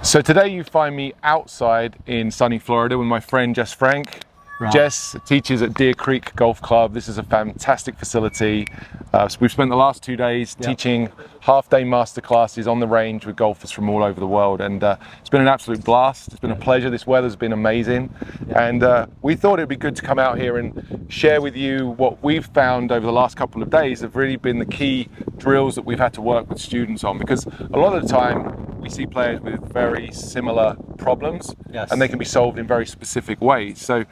So today you find me outside in sunny Florida with my friend Jess Frank. Right. Jess teaches at Deer Creek Golf Club. This is a fantastic facility. So we've spent the last 2 days teaching half-day masterclasses on the range with golfers from all over the world, and it's been an absolute blast. It's been a pleasure. This weather's been amazing, and we thought it'd be good to come out here and share with you what we've found over the last couple of days have really been the key drills that we've had to work with students on, because a lot of the time we see players with very similar problems, and they can be solved in very specific ways. So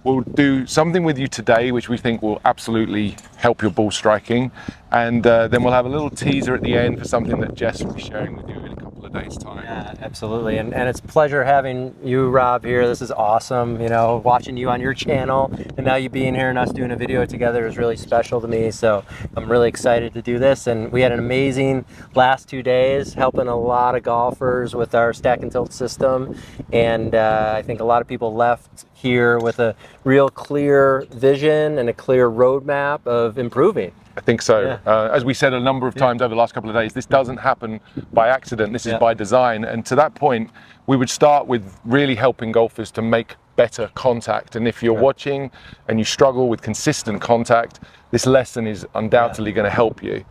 we'll do something with you today which we think will absolutely help your ball striking, and then we'll have a little teaser at the end for something that Jess will be sharing with you in a couple of days' time. Yeah, absolutely. And it's a pleasure having you, Rob, here. This is awesome. You know, watching you on your channel, and now you being here and us doing a video together is really special to me. So I'm really excited to do this. And we had an amazing last 2 days helping a lot of golfers with our Stack&Tilt system. And I think a lot of people left here with a real clear vision and a clear roadmap of improving. I think so. As we said a number of times over the last couple of days, this doesn't happen by accident. This is by design. And to that point, we would start with really helping golfers to make better contact. And if you're watching and you struggle with consistent contact, this lesson is undoubtedly going to help you.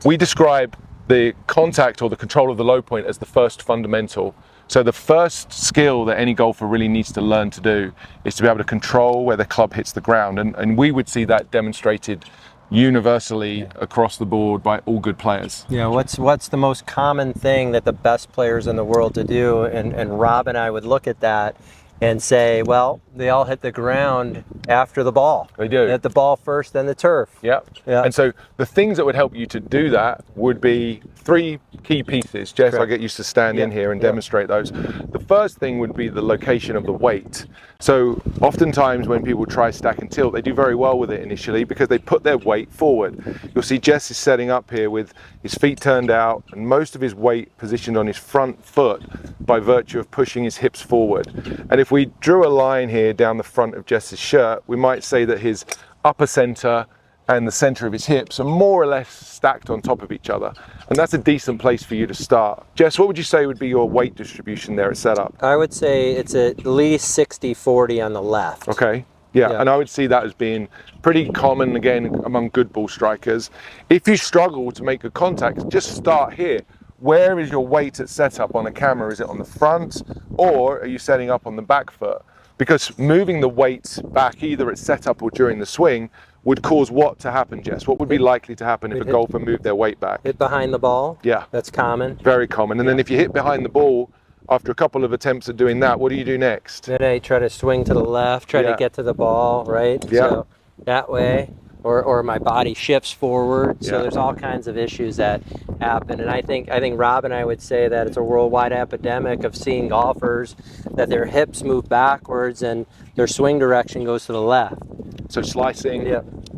We describe the contact or the control of the low point as the first fundamental. So the first skill that any golfer really needs to learn to do is to be able to control where the club hits the ground. And we would see that demonstrated universally across the board by all good players. Yeah, what's the most common thing that the best players in the world to do? And Rob and I would look at that and say, well, they all hit the ground after the ball. They do. They hit the ball first, then the turf. Yeah. And so the things that would help you to do that would be 3 key pieces. Jess, I'll get you to stand in here and demonstrate those. The first thing would be the location of the weight. So oftentimes when people try stack and tilt, they do very well with it initially because they put their weight forward. You'll see Jess is setting up here with his feet turned out and most of his weight positioned on his front foot by virtue of pushing his hips forward. And if we drew a line here down the front of Jess's shirt, we might say that his upper center and the center of his hips are more or less stacked on top of each other. And that's a decent place for you to start. Jess, what would you say would be your weight distribution there at setup? I would say it's at least 60-40 on the left. Okay. Yeah, and I would see that as being pretty common, again, among good ball strikers. If you struggle to make good contact, just start here. Where is your weight at setup on a camera? Is it on the front, or are you setting up on the back foot? Because moving the weight back either at setup or during the swing would cause what to happen, Jess? What would be likely to happen if a golfer moved their weight back? Hit behind the ball. Yeah. That's common. Very common. And then if you hit behind the ball, after a couple of attempts at doing that, what do you do next? Then I try to swing to the left, try to get to the ball, right? Yeah. So that way, or my body shifts forward. So there's all kinds of issues that happen. And I think Rob and I would say that it's a worldwide epidemic of seeing golfers that their hips move backwards and their swing direction goes to the left. So slicing,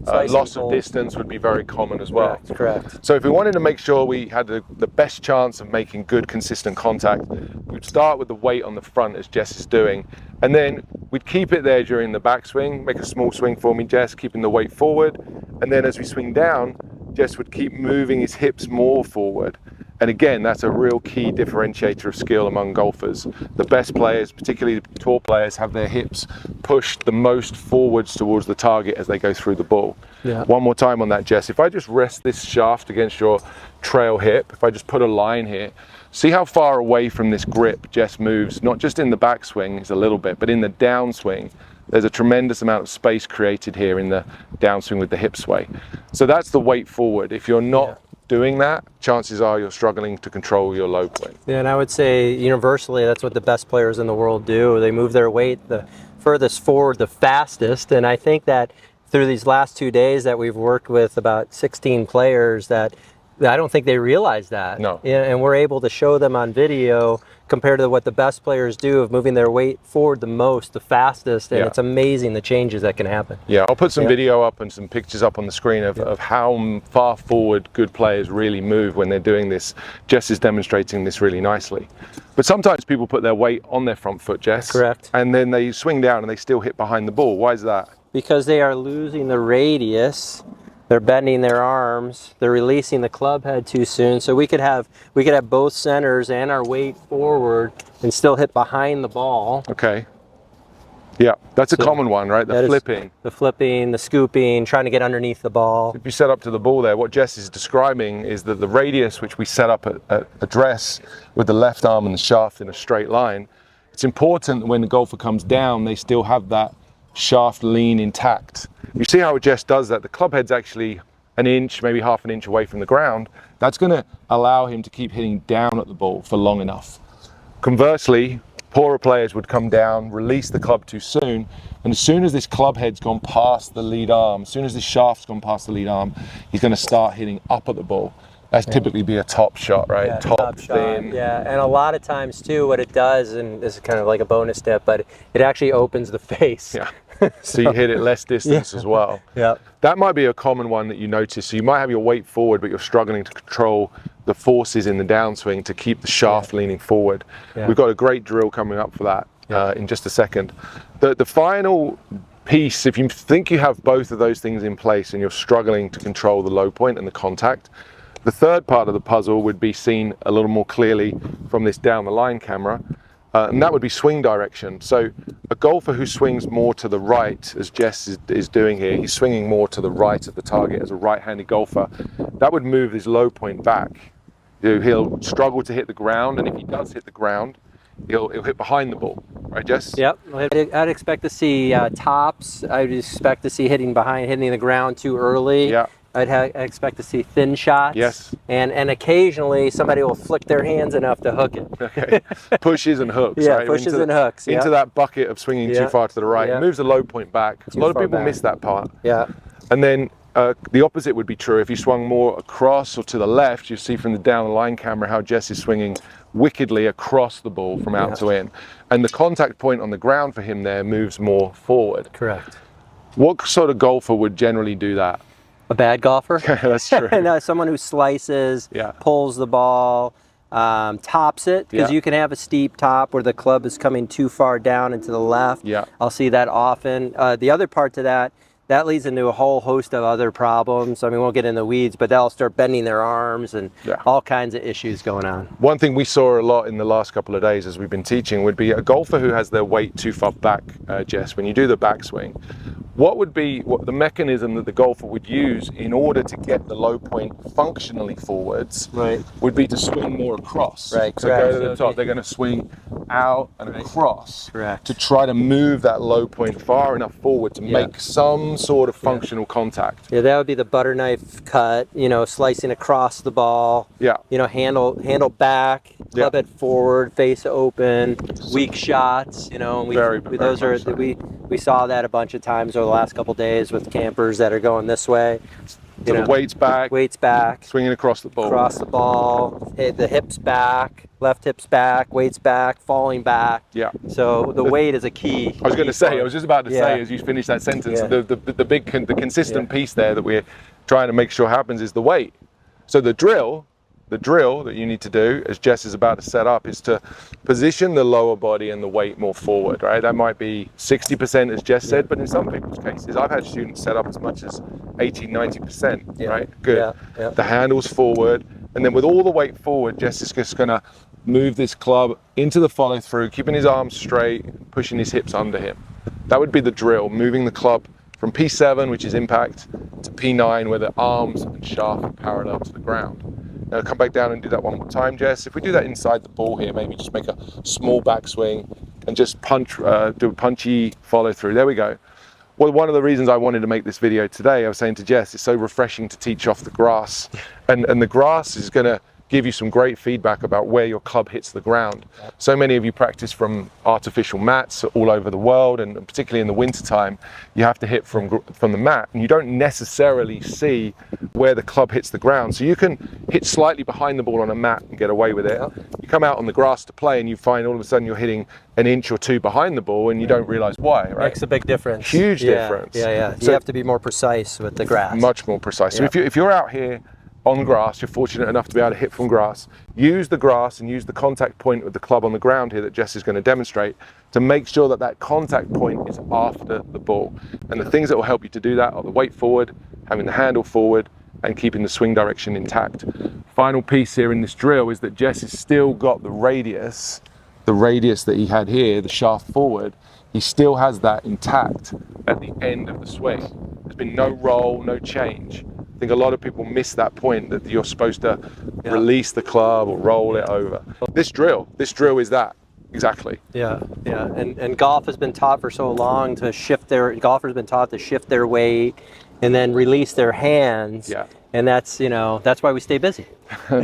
Slicing loss of balls. distance would be very common as well. Correct. So if we wanted to make sure we had the best chance of making good, consistent contact, we'd start with the weight on the front, as Jess is doing, and then we'd keep it there during the backswing. Make a small swing for me, Jess, keeping the weight forward, and then as we swing down, Jess would keep moving his hips more forward. And again, that's a real key differentiator of skill among golfers. The best players, particularly the tour players, have their hips pushed the most forwards towards the target as they go through the ball. One more time on that, Jess. If I just rest this shaft against your trail hip, if I just put a line here, see how far away from this grip Jess moves, not just in the backswing, it's a little bit, but in the downswing. There's a tremendous amount of space created here in the downswing with the hip sway. So that's the weight forward. If you're not doing that, chances are you're struggling to control your low point. Yeah, and I would say universally that's what the best players in the world do. They move their weight the furthest forward, the fastest. And I think that through these last 2 days that we've worked with about 16 players, that I don't think they realize that. No. And we're able to show them on video compared to what the best players do of moving their weight forward the most, the fastest, and it's amazing the changes that can happen. Yeah, I'll put some video up and some pictures up on the screen of how far forward good players really move when they're doing this. Jess is demonstrating this really nicely. But sometimes people put their weight on their front foot, Jess. Correct. And then they swing down and they still hit behind the ball. Why is that? Because they are losing the radius They're bending their arms. They're releasing the club head too soon. So we could have both centers and our weight forward and still hit behind the ball. Okay. Yeah, that's a common one, right? The flipping. The flipping, the scooping, trying to get underneath the ball. If you set up to the ball there, what Jess is describing is that the radius which we set up at address with the left arm and the shaft in a straight line, it's important that when the golfer comes down, they still have that shaft lean intact. You see how Jess does that? The club head's actually an inch, maybe half an inch away from the ground. That's going to allow him to keep hitting down at the ball for long enough. Conversely, poorer players would come down, release the club too soon, and as soon as this club head's gone past the lead arm, as soon as this shaft's gone past the lead arm, he's going to start hitting up at the ball. That's typically be a top shot, right? Yeah, top thin. Shot. Yeah, and a lot of times too, what it does, and this is kind of like a bonus tip, but it actually opens the face. Yeah. So you hit it less distance as well. Yeah. That might be a common one that you notice. So you might have your weight forward, but you're struggling to control the forces in the downswing to keep the shaft leaning forward. Yeah. We've got a great drill coming up for that in just a second. The final piece, if you think you have both of those things in place and you're struggling to control the low point and the contact, the third part of the puzzle would be seen a little more clearly from this down the line camera. And that would be swing direction. So a golfer who swings more to the right, as Jess is doing here, he's swinging more to the right of the target as a right-handed golfer, that would move his low point back. He'll struggle to hit the ground, and if he does hit the ground, he'll hit behind the ball, right, Jess? Yep. I'd expect to see tops. I'd expect to see hitting the ground too early. Yeah. I'd expect to see thin shots. Yes. And occasionally somebody will flick their hands enough to hook it. Okay. Pushes and hooks. Yeah, right? pushes and hooks. Into that bucket of swinging too far to the right. It moves the low point back. A lot of people miss that part. Yeah. And then the opposite would be true. If you swung more across or to the left, you see from the down the line camera how Jess is swinging wickedly across the ball from out to in. And the contact point on the ground for him there moves more forward. Correct. What sort of golfer would generally do that? A bad golfer? That's true. No, someone who slices, pulls the ball, tops it, because you can have a steep top where the club is coming too far down and to the left. Yeah. I'll see that often. The other part to that leads into a whole host of other problems. I mean, we won't get in the weeds, but they'll start bending their arms and all kinds of issues going on. One thing we saw a lot in the last couple of days as we've been teaching would be a golfer who has their weight too far back, Jess, when you do the backswing. What would be the mechanism that the golfer would use in order to get the low point functionally forwards? Right. Would be to swing more across. Right. So go to the top, they're going to swing out and across. Correct. To try to move that low point far enough forward to make some sort of functional contact. Yeah, that would be the butter knife cut, slicing across the ball. Yeah. Handle back, club it forward, face open, weak shots, and we saw that a bunch of times over the last couple of days with campers that are going this way. So the weight's back, swinging across the ball. The hips back, left hips back, weight's back, falling back. Yeah. So the weight is a key. I was just about to say, as you finish that sentence, the consistent piece there that we're trying to make sure happens is the weight. So the drill that you need to do, as Jess is about to set up, is to position the lower body and the weight more forward, right? That might be 60%, as Jess said, but in some people's cases, I've had students set up as much as 80, 90%, right? Good. Yeah. The handle's forward, and then with all the weight forward, Jess is just gonna move this club into the follow through, keeping his arms straight, pushing his hips under him. That would be the drill, moving the club from P7, which is impact, to P9, where the arms and shaft are parallel to the ground. Now come back down and do that one more time, Jess. If we do that inside the ball here, maybe just make a small backswing and just do a punchy follow through. There we go. Well, one of the reasons I wanted to make this video today, I was saying to Jess, it's so refreshing to teach off the grass. And the grass is gonna give you some great feedback about where your club hits the ground. So many of you practice from artificial mats all over the world, and particularly in the winter time, you have to hit from the mat, and you don't necessarily see where the club hits the ground. So you can hit slightly behind the ball on a mat and get away with it. You come out on the grass to play and you find all of a sudden you're hitting an inch or two behind the ball and you don't realize why, right? Makes a big difference. Huge difference. Yeah. So you have to be more precise with the grass. Much more precise. So if you're out here on grass, you're fortunate enough to be able to hit from grass, use the grass and use the contact point with the club on the ground here that Jess is going to demonstrate to make sure that that contact point is after the ball. And the things that will help you to do that are the weight forward, having the handle forward, and keeping the swing direction intact. Final piece here in this drill is that Jess has still got the radius that he had here, the shaft forward, he still has that intact at the end of the swing. There's been no roll, no change. I think a lot of people miss that point, that you're supposed to release the club or roll it over. This drill is that. Exactly. Yeah. And golf has been taught for so long to golfers have been taught to shift their weight and then release their hands. Yeah. And that's why we stay busy.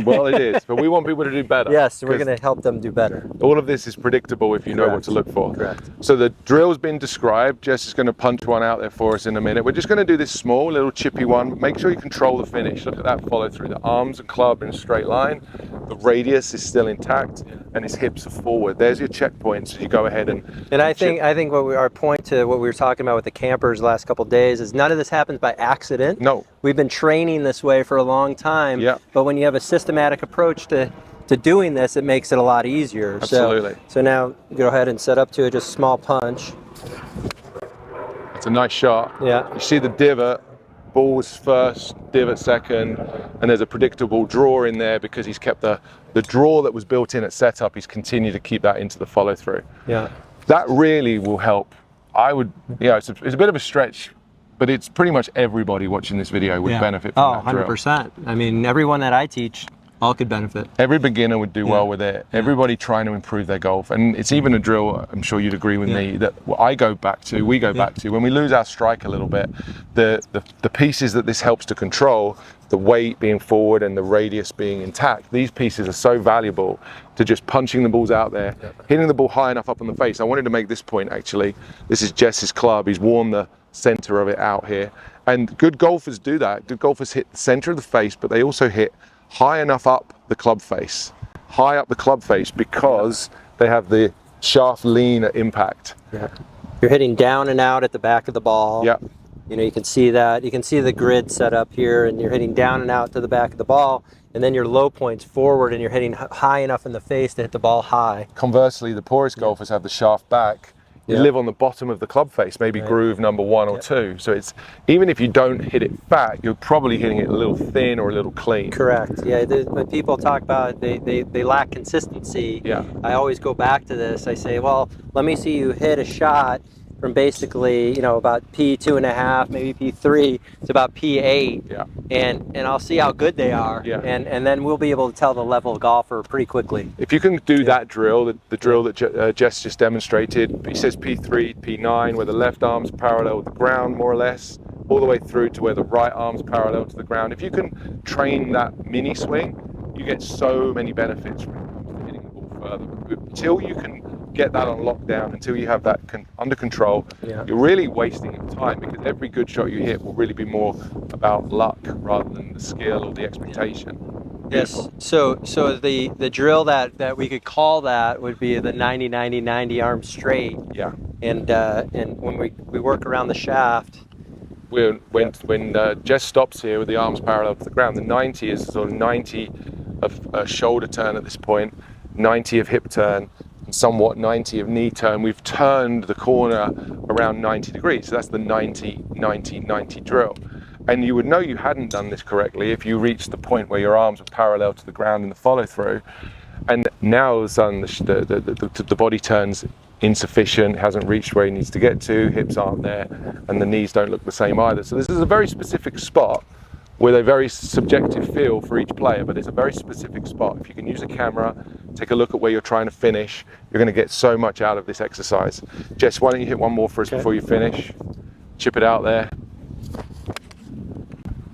Well, it is, but we want people to do better. Yes, we're going to help them do better. All of this is predictable if you know what to look for. Correct. So the drill's been described. Jess is going to punch one out there for us in a minute. We're just going to do this small, little chippy one. Make sure you control the finish. Look at that follow through. The arms and club in a straight line. The radius is still intact, and his hips are forward. There's your checkpoints as you go ahead and. And I think our point to what we were talking about with the campers the last couple of days is none of this happens by accident. No. We've been training this way for a long time. Yeah. But when you have a systematic approach to doing this, it makes it a lot easier. Absolutely. So now go ahead and set up to just small punch. It's a nice shot. Yeah. You see the divot, ball's first, divot second, and there's a predictable draw in there because he's kept the draw that was built in at setup, he's continued to keep that into the follow through. Yeah. That really will help. It's a bit of a stretch, but it's pretty much everybody watching this video would benefit from that drill. 100%. I mean, everyone that I teach, all could benefit. Every beginner would do well with it. Everybody trying to improve their golf. And it's even a drill, I'm sure you'd agree with me, that we go back to, when we lose our strike a little bit, the pieces that this helps to control, the weight being forward and the radius being intact, these pieces are so valuable to just punching the balls out there, hitting the ball high enough up on the face. I wanted to make this point actually. This is Jess's club. He's worn the center of it out here. And good golfers do that. Good golfers hit the center of the face, but they also hit high enough up the club face, because they have the shaft lean at impact. Yeah. You're hitting down and out at the back of the ball. Yeah. You can see that. You can see the grid set up here, and you're hitting down and out to the back of the ball, and then your low point's forward, and you're hitting high enough in the face to hit the ball high. Conversely, the poorest golfers have the shaft back. You live on the bottom of the club face, maybe groove number 1 or 2. So it's, even if you don't hit it fat, you're probably hitting it a little thin or a little clean. Correct. Yeah. When people talk about they lack consistency, I always go back to this. I say, well, let me see you hit a shot from basically, about P2.5, maybe P3, to about P8, and I'll see how good they are, and then we'll be able to tell the level of golfer pretty quickly. If you can do that drill, the drill that Jess just demonstrated, he says P3, P9, where the left arm's parallel with the ground, more or less, all the way through to where the right arm's parallel to the ground. If you can train that mini swing, you get so many benefits from hitting the ball further. Until you can get that on lockdown, until you have that under control, you're really wasting your time, because every good shot you hit will really be more about luck rather than the skill or the expectation. Yes. So the drill that we could call that would be the 90-90-90 arm straight. Yeah. And when we work around the shaft. When Jess stops here with the arms parallel to the ground, the 90 is sort of 90 of shoulder turn at this point, 90 of hip turn, and somewhat 90 of knee turn. We've turned the corner around 90 degrees. So that's the 90-90-90 drill. And you would know you hadn't done this correctly if you reached the point where your arms were parallel to the ground in the follow through. And now all of a sudden the body turns insufficient, hasn't reached where he needs to get to, hips aren't there, and the knees don't look the same either. So this is a very specific spot with a very subjective feel for each player, but it's a very specific spot. If you can use a camera, take a look at where you're trying to finish, you're going to get so much out of this exercise. Jess, why don't you hit one more for us before you finish? Chip it out there.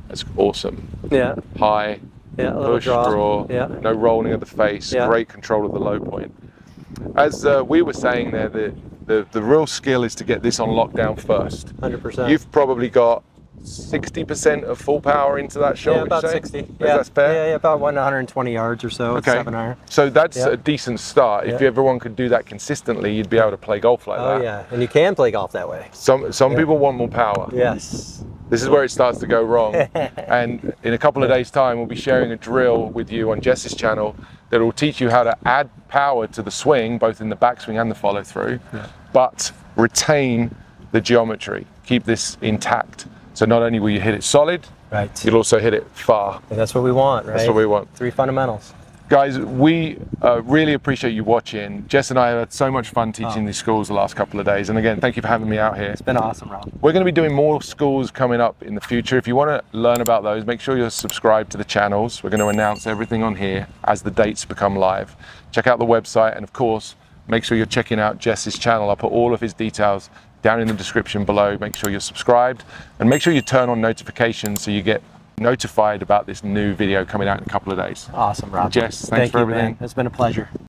That's awesome. Yeah. High, push, draw, no rolling of the face, great control of the low point. As we were saying there, the real skill is to get this on lockdown first. 100%. You've probably got 60% of full power into that shot. Yeah, about 60. Yeah, that's fair. Yeah, about 120 yards or so. Okay. 7 iron. So that's a decent start. If everyone could do that consistently, you'd be able to play golf like that. Oh yeah, and you can play golf that way. Some people want more power. Yes. This is where it starts to go wrong. And in a couple of days' time, we'll be sharing a drill with you on Jess's channel that will teach you how to add power to the swing, both in the backswing and the follow through, but retain the geometry. Keep this intact. So not only will you hit it solid, Right. you'll also hit it far. And that's what we want, right? That's what we want. 3 fundamentals. Guys, we really appreciate you watching. Jess and I have had so much fun teaching these schools the last couple of days. And again, thank you for having me out here. It's been awesome, Rob. We're going to be doing more schools coming up in the future. If you want to learn about those, make sure you're subscribed to the channels. We're going to announce everything on here as the dates become live. Check out the website, and of course, make sure you're checking out Jess's channel. I'll put all of his details down in the description below. Make sure you're subscribed, and make sure you turn on notifications so you get notified about this new video coming out in a couple of days. Awesome, Rob. Jess, thanks for you, everything. Man. It's been a pleasure.